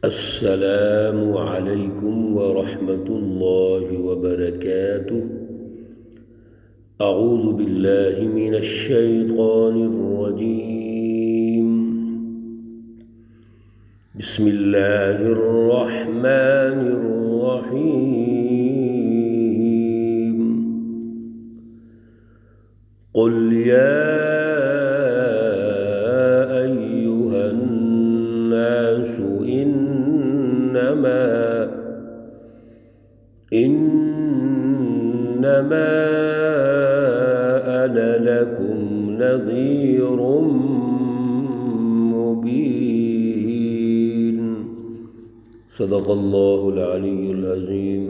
السلام علیکم ورحمۃ اللہ وبرکاتہ۔ اعوذ باللہ من الشیطان الرجیم، بسم اللہ الرحمن الرحیم۔ قل یا ایہا الناس انما انا لکم نذیر مبین۔ صدق اللہ العلی العظیم۔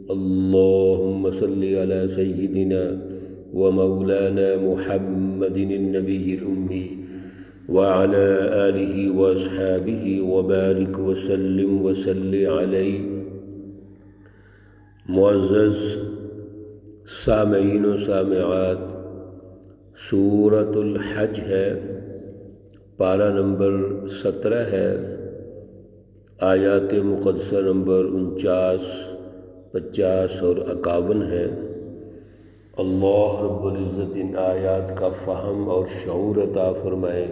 اللہم صل علی سیدنا ومولانا محمد النبی الأمی وعلى آلہ واصحابہ وبارک وسلم وصلی علیہ۔ معزز سامعین و سامعات، سورۃ الحج ہے، پارہ نمبر 17 ہے، آیات مقدسہ نمبر 49، 50 اور 51 ہے۔ اللہ رب العزت ان آیات کا فہم اور شعور عطا فرمائیں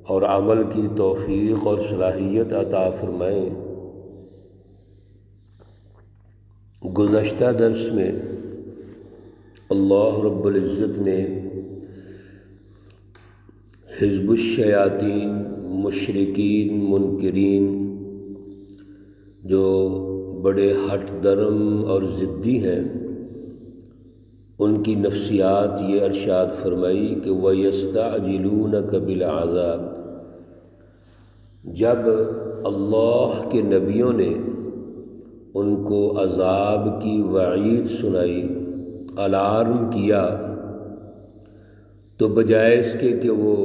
اور عمل کی توفیق اور صلاحیت عطا فرمائیں۔ گزشتہ درس میں اللہ رب العزت نے حزب الشیاطین، مشرکین، منکرین، جو بڑے ہٹ درم اور ضدی ہیں، ان کی نفسیات یہ ارشاد فرمائی کہ وَيَسْتَعْجِلُونَكَ بِالْعَذَابِ۔ جب اللہ کے نبیوں نے ان کو عذاب کی وعید سنائی، الارم کیا، تو بجائے اس کے کہ وہ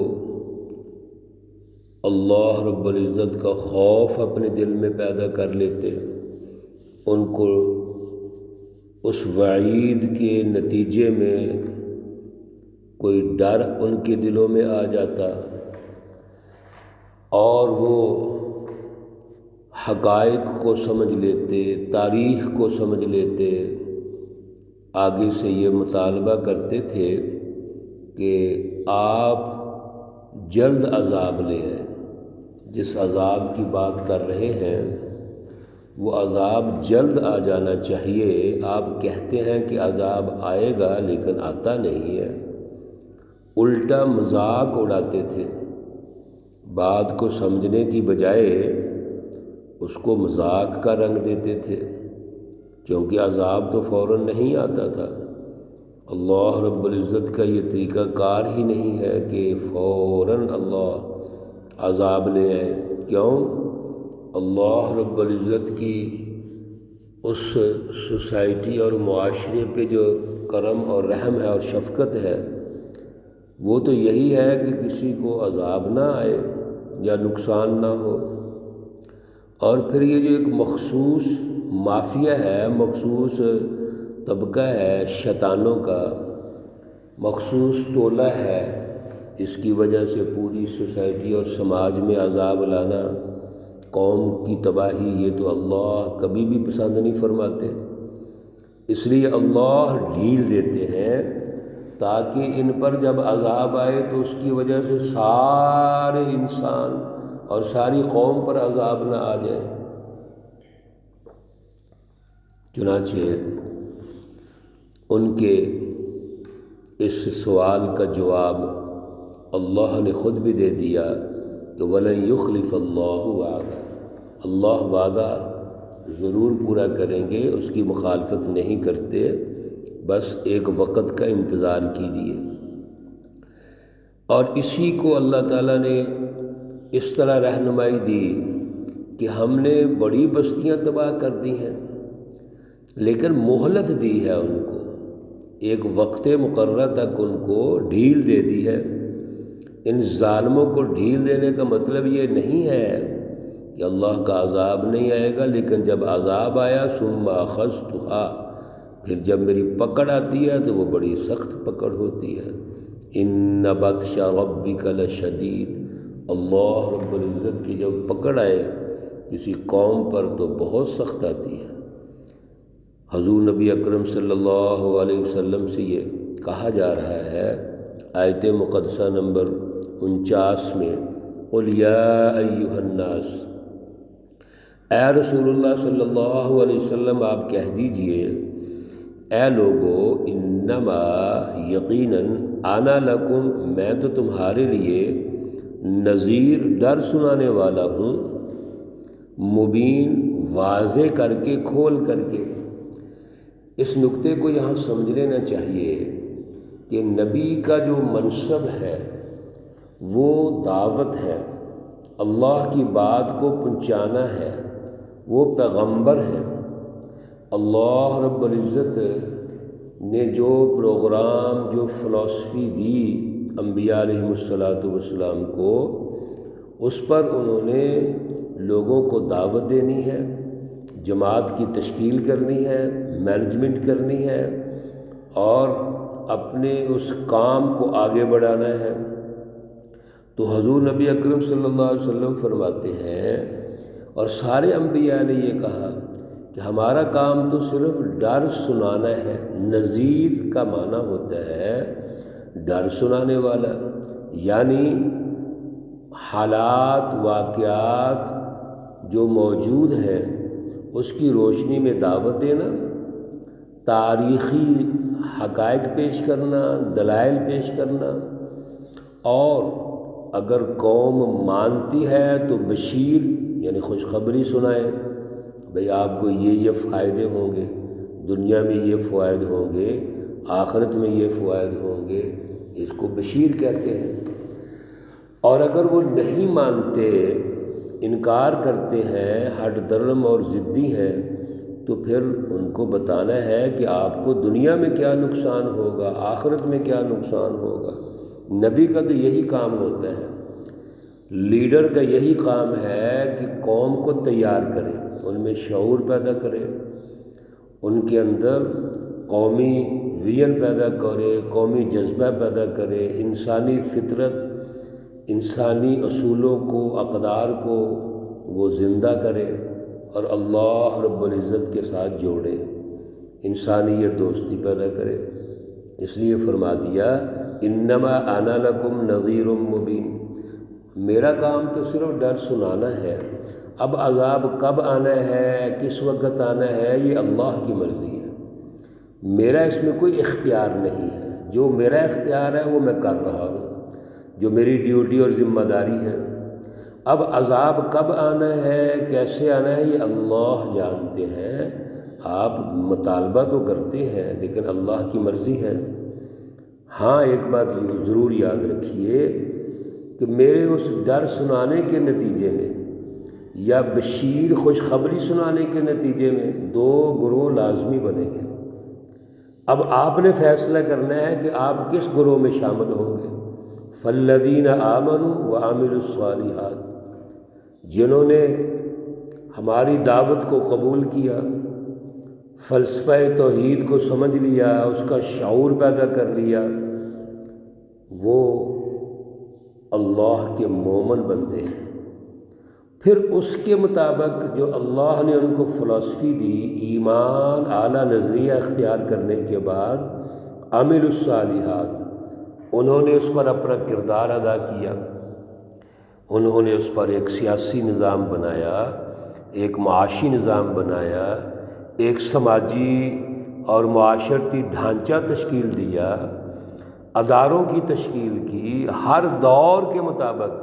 اللہ رب العزت کا خوف اپنے دل میں پیدا کر لیتے، ان کو اس وعید کے نتیجے میں کوئی ڈر ان کے دلوں میں آ جاتا اور وہ حقائق کو سمجھ لیتے، تاریخ کو سمجھ لیتے، آگے سے یہ مطالبہ کرتے تھے کہ آپ جلد عذاب لے آئیں۔ جس عذاب کی بات کر رہے ہیں وہ عذاب جلد آ جانا چاہیے۔ آپ کہتے ہیں کہ عذاب آئے گا لیکن آتا نہیں ہے، الٹا مذاق اڑاتے تھے، بات کو سمجھنے کی بجائے اس کو مذاق کا رنگ دیتے تھے، کیونکہ عذاب تو فوراً نہیں آتا تھا۔ اللہ رب العزت کا یہ طریقہ کار ہی نہیں ہے کہ فوراً اللہ عذاب لے آئے۔ کیوں؟ اللہ رب العزت کی اس سوسائٹی اور معاشرے پہ جو کرم اور رحم ہے اور شفقت ہے، وہ تو یہی ہے کہ کسی کو عذاب نہ آئے یا نقصان نہ ہو۔ اور پھر یہ جو ایک مخصوص مافیا ہے، مخصوص طبقہ ہے شیطانوں کا، مخصوص ٹولہ ہے، اس کی وجہ سے پوری سوسائٹی اور سماج میں عذاب لانا، قوم کی تباہی، یہ تو اللہ کبھی بھی پسند نہیں فرماتے۔ اس لیے اللہ ڈھیل دیتے ہیں تاکہ ان پر جب عذاب آئے تو اس کی وجہ سے سارے انسان اور ساری قوم پر عذاب نہ آ جائے۔ چنانچہ ان کے اس سوال کا جواب اللہ نے خود بھی دے دیا کہ وَلَن يُخْلِفَ اللَّهُ وَعْدَهُ۔ اللہ وعدہ ضرور پورا کریں گے، اس کی مخالفت نہیں کرتے، بس ایک وقت کا انتظار کیجیے۔ اور اسی کو اللہ تعالیٰ نے اس طرح رہنمائی دی کہ ہم نے بڑی بستیاں تباہ کر دی ہیں، لیکن مہلت دی ہے ان کو، ایک وقت مقررہ تک ان کو ڈھیل دے دی ہے۔ ان ظالموں کو ڈھیل دینے کا مطلب یہ نہیں ہے کہ اللہ کا عذاب نہیں آئے گا، لیکن جب عذاب آیا ثم اخذتھا، پھر جب میری پکڑ آتی ہے تو وہ بڑی سخت پکڑ ہوتی ہے۔ ان بطش ربک لشدید، اللہ رب العزت کی جب پکڑ آئے کسی قوم پر تو بہت سخت آتی ہے۔ حضور نبی اکرم صلی اللہ علیہ وسلم سے یہ کہا جا رہا ہے آیت مقدسہ نمبر 49 میں، قُلْ يَا أَيُّهَا النَّاسِ، اے رسول اللہ صلی اللہ علیہ وسلم آپ کہہ دیجئے، اے لوگو، انما یقیناً انا لکم، میں تو تمہارے لیے نذیر، ڈر سنانے والا ہوں، مبین، واضح کر کے، کھول کر کے۔ اس نقطے کو یہاں سمجھ لینا چاہیے کہ نبی کا جو منصب ہے وہ دعوت ہے، اللہ کی بات کو پہنچانا ہے، وہ پیغمبر ہے۔ اللہ رب العزت نے جو پروگرام، جو فلسفی دی انبیاء علیہم السلام کو، اس پر انہوں نے لوگوں کو دعوت دینی ہے، جماعت کی تشکیل کرنی ہے، مینجمنٹ کرنی ہے، اور اپنے اس کام کو آگے بڑھانا ہے۔ تو حضور نبی اکرم صلی اللہ علیہ وسلم فرماتے ہیں، اور سارے انبیاء نے یہ کہا کہ ہمارا کام تو صرف ڈر سنانا ہے۔ نذیر کا معنی ہوتا ہے ڈر سنانے والا، یعنی حالات، واقعات جو موجود ہیں اس کی روشنی میں دعوت دینا، تاریخی حقائق پیش کرنا، دلائل پیش کرنا، اور اگر قوم مانتی ہے تو بشیر یعنی خوشخبری سنائے، بھئی آپ کو یہ فائدے ہوں گے، دنیا میں یہ فوائد ہوں گے، آخرت میں یہ فوائد ہوں گے، اس کو بشیر کہتے ہیں۔ اور اگر وہ نہیں مانتے، انکار کرتے ہیں، ہٹ درم اور ضدی ہیں، تو پھر ان کو بتانا ہے کہ آپ کو دنیا میں کیا نقصان ہوگا، آخرت میں کیا نقصان ہوگا۔ نبی کا تو یہی کام ہوتا ہے، لیڈر کا یہی کام ہے کہ قوم کو تیار کرے، ان میں شعور پیدا کرے، ان کے اندر قومی ویژن پیدا کرے، قومی جذبہ پیدا کرے، انسانی فطرت، انسانی اصولوں کو، اقدار کو وہ زندہ کرے اور اللہ رب العزت کے ساتھ جوڑے، انسانیت دوستی پیدا کرے۔ اس لیے فرما دیا، انما انا لکم نذیر مبین، میرا کام تو صرف ڈر سنانا ہے۔ اب عذاب کب آنا ہے، کس وقت آنا ہے، یہ اللہ کی مرضی ہے، میرا اس میں کوئی اختیار نہیں ہے۔ جو میرا اختیار ہے وہ میں کر رہا ہوں، جو میری ڈیوٹی اور ذمہ داری ہے۔ اب عذاب کب آنا ہے، کیسے آنا ہے، یہ اللہ جانتے ہیں، آپ مطالبہ تو کرتے ہیں لیکن اللہ کی مرضی ہے۔ ہاں ایک بات ضرور یاد رکھیے کہ میرے اس ڈر سنانے کے نتیجے میں یا بشیر خوشخبری سنانے کے نتیجے میں دو گروہ لازمی بنیں گے۔ اب آپ نے فیصلہ کرنا ہے کہ آپ کس گروہ میں شامل ہوں گے۔ فالذین آمنوا وعملوا الصالحات، جنہوں نے ہماری دعوت کو قبول کیا، فلسفہ توحید کو سمجھ لیا، اس کا شعور پیدا کر لیا، وہ اللہ کے مومن بنتے ہیں۔ پھر اس کے مطابق جو اللہ نے ان کو فلسفی دی، ایمان، اعلیٰ نظریہ اختیار کرنے کے بعد عملوا الصالحات، انہوں نے اس پر اپنا کردار ادا کیا، انہوں نے اس پر ایک سیاسی نظام بنایا، ایک معاشی نظام بنایا، ایک سماجی اور معاشرتی ڈھانچہ تشکیل دیا، اداروں کی تشکیل کی، ہر دور کے مطابق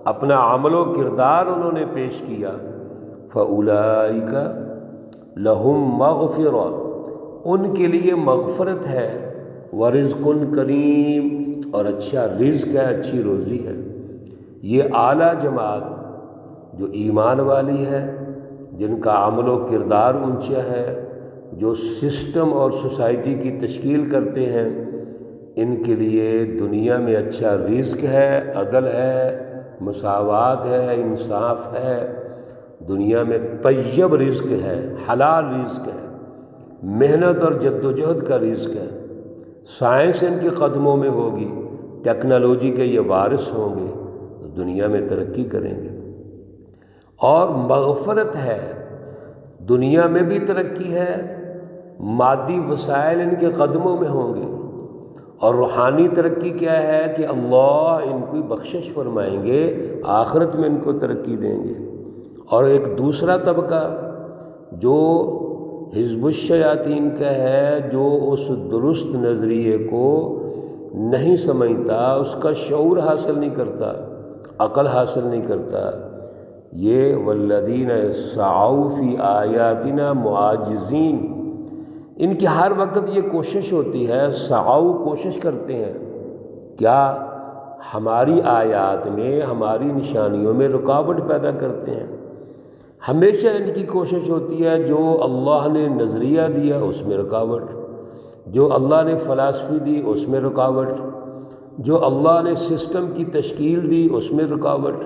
اپنا عمل و کردار انہوں نے پیش کیا۔ فَأُولَئِكَ لَهُم مَغْفِرَةٌ، ان کے لیے مغفرت ہے، وَرِزْقٌ کریم، اور اچھا رزق ہے، اچھی روزی ہے۔ یہ اعلیٰ جماعت جو ایمان والی ہے، جن کا عمل و کردار اونچا ہے، جو سسٹم اور سوسائٹی کی تشکیل کرتے ہیں، ان کے لیے دنیا میں اچھا رزق ہے، عدل ہے، مساوات ہے، انصاف ہے، دنیا میں طیب رزق ہے، حلال رزق ہے، محنت اور جد و جہد کا رزق ہے، سائنس ان کے قدموں میں ہوگی، ٹیکنالوجی کے یہ وارث ہوں گے، دنیا میں ترقی کریں گے۔ اور مغفرت ہے، دنیا میں بھی ترقی ہے، مادی وسائل ان کے قدموں میں ہوں گے، اور روحانی ترقی کیا ہے کہ اللہ ان کو بخشش فرمائیں گے، آخرت میں ان کو ترقی دیں گے۔ اور ایک دوسرا طبقہ جو حزب الشیاطین کا ہے، جو اس درست نظریے کو نہیں سمجھتا، اس کا شعور حاصل نہیں کرتا، عقل حاصل نہیں کرتا، یہ والذین سعوا فی آیاتنا معاجزین، ان کی ہر وقت یہ کوشش ہوتی ہے، سعوا کوشش کرتے ہیں کیا؟ ہماری آیات میں، ہماری نشانیوں میں رکاوٹ پیدا کرتے ہیں۔ ہمیشہ ان کی کوشش ہوتی ہے جو اللہ نے نظریہ دیا اس میں رکاوٹ، جو اللہ نے فلسفی دی اس میں رکاوٹ، جو اللہ نے سسٹم کی تشکیل دی اس میں رکاوٹ۔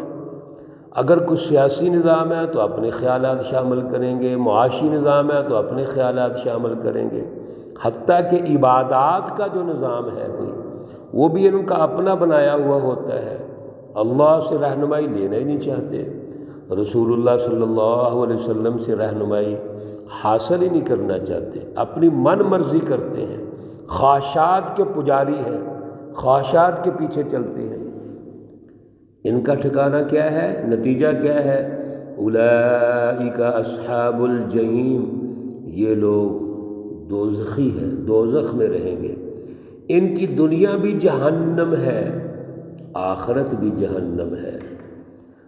اگر کچھ سیاسی نظام ہے تو اپنے خیالات شامل کریں گے، معاشی نظام ہے تو اپنے خیالات شامل کریں گے، حتیٰ کہ عبادات کا جو نظام ہے کوئی، وہ بھی ان کا اپنا بنایا ہوا ہوتا ہے، اللہ سے رہنمائی لینا ہی نہیں چاہتے، رسول اللہ صلی اللہ علیہ وسلم سے رہنمائی حاصل ہی نہیں کرنا چاہتے، اپنی من مرضی کرتے ہیں، خواہشات کے پجاری ہیں، خواہشات کے پیچھے چلتے ہیں۔ ان کا ٹھکانہ کیا ہے؟ نتیجہ کیا ہے؟ اولئک اصحاب الجحیم، یہ لوگ دوزخی ہیں، دوزخ میں رہیں گے۔ ان کی دنیا بھی جہنم ہے، آخرت بھی جہنم ہے۔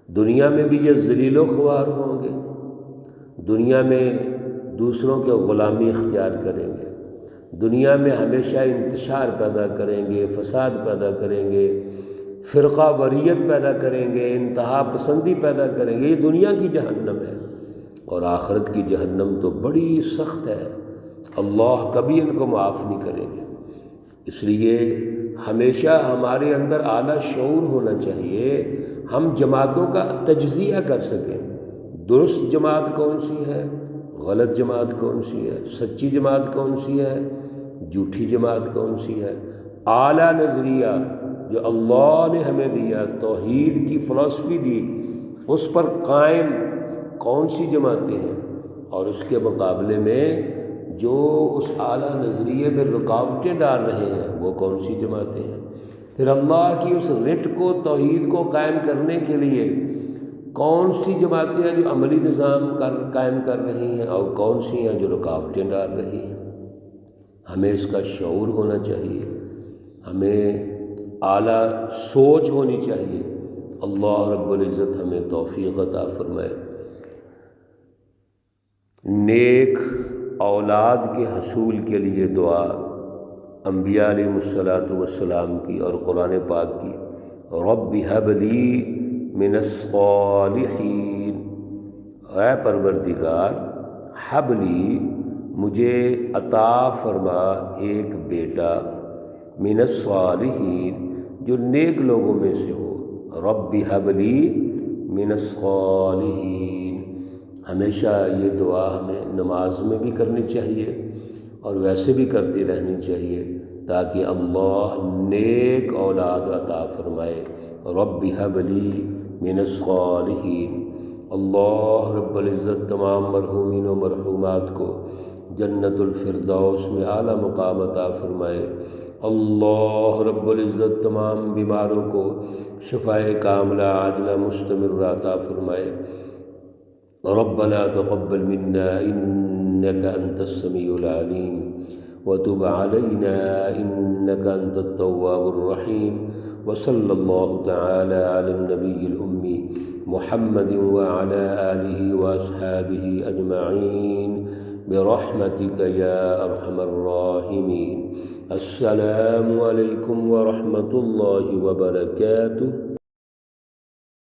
دنیا میں بھی یہ ذلیل و خوار ہوں گے، دنیا میں دوسروں کے غلامی اختیار کریں گے، دنیا میں ہمیشہ انتشار پیدا کریں گے، فساد پیدا کریں گے، فرقہ واریت پیدا کریں گے، انتہا پسندی پیدا کریں گے، یہ دنیا کی جہنم ہے۔ اور آخرت کی جہنم تو بڑی سخت ہے، اللہ کبھی ان کو معاف نہیں کریں گے۔ اس لیے ہمیشہ ہمارے اندر اعلیٰ شعور ہونا چاہیے، ہم جماعتوں کا تجزیہ کر سکیں، درست جماعت کون سی ہے، غلط جماعت کون سی ہے، سچی جماعت کون سی ہے، جھوٹی جماعت کون سی ہے۔ اعلیٰ نظریہ جو اللہ نے ہمیں دیا، توحید کی فلسفی دی، اس پر قائم کون سی جماعتیں ہیں، اور اس کے مقابلے میں جو اس اعلیٰ نظریے میں رکاوٹیں ڈال رہے ہیں وہ کون سی جماعتیں ہیں۔ پھر اللہ کی اس رٹ کو، توحید کو قائم کرنے کے لیے کون سی جماعتیں ہیں جو عملی نظام قائم کر رہی ہیں، اور کون سی ہیں جو رکاوٹیں ڈال رہی ہیں۔ ہمیں اس کا شعور ہونا چاہیے، ہمیں اعلیٰ سوچ ہونی چاہیے۔ اللہ رب العزت ہمیں توفیق عطا فرمائے۔ نیک اولاد کے حصول کے لیے دعا انبیاء علیہ الصلاۃ والسلام کی اور قرآن پاک کی، رب ہب لی من الصالحین، اے پروردگار ہب لی، مجھے عطا فرما ایک بیٹا، من الصالحین، جو نیک لوگوں میں سے ہو، رب ہب لی من الصالحین۔ ہمیشہ یہ دعا ہمیں نماز میں بھی کرنی چاہیے اور ویسے بھی کرتی رہنی چاہیے، تاکہ اللہ نیک اولاد عطا فرمائے۔ رب ہب لی من الصالحین۔ اللہ رب العزت تمام مرحومین و مرحومات کو جنت الفردوس میں اعلیٰ مقام عطا فرمائے۔ اللہ رب العزت تمام بیماروں کو شفائے کاملہ عاجلہ مستمرہ عطا فرمائے۔ ربنا تقبل منا إنك أنت السميع العليم وتب علينا إنك أنت التواب الرحيم، وصلى الله تعالى على النبي الأمي محمد وعلى آله وأصحابه أجمعين برحمتك يا أرحم الراحمين۔ السلام عليكم ورحمة الله وبركاته۔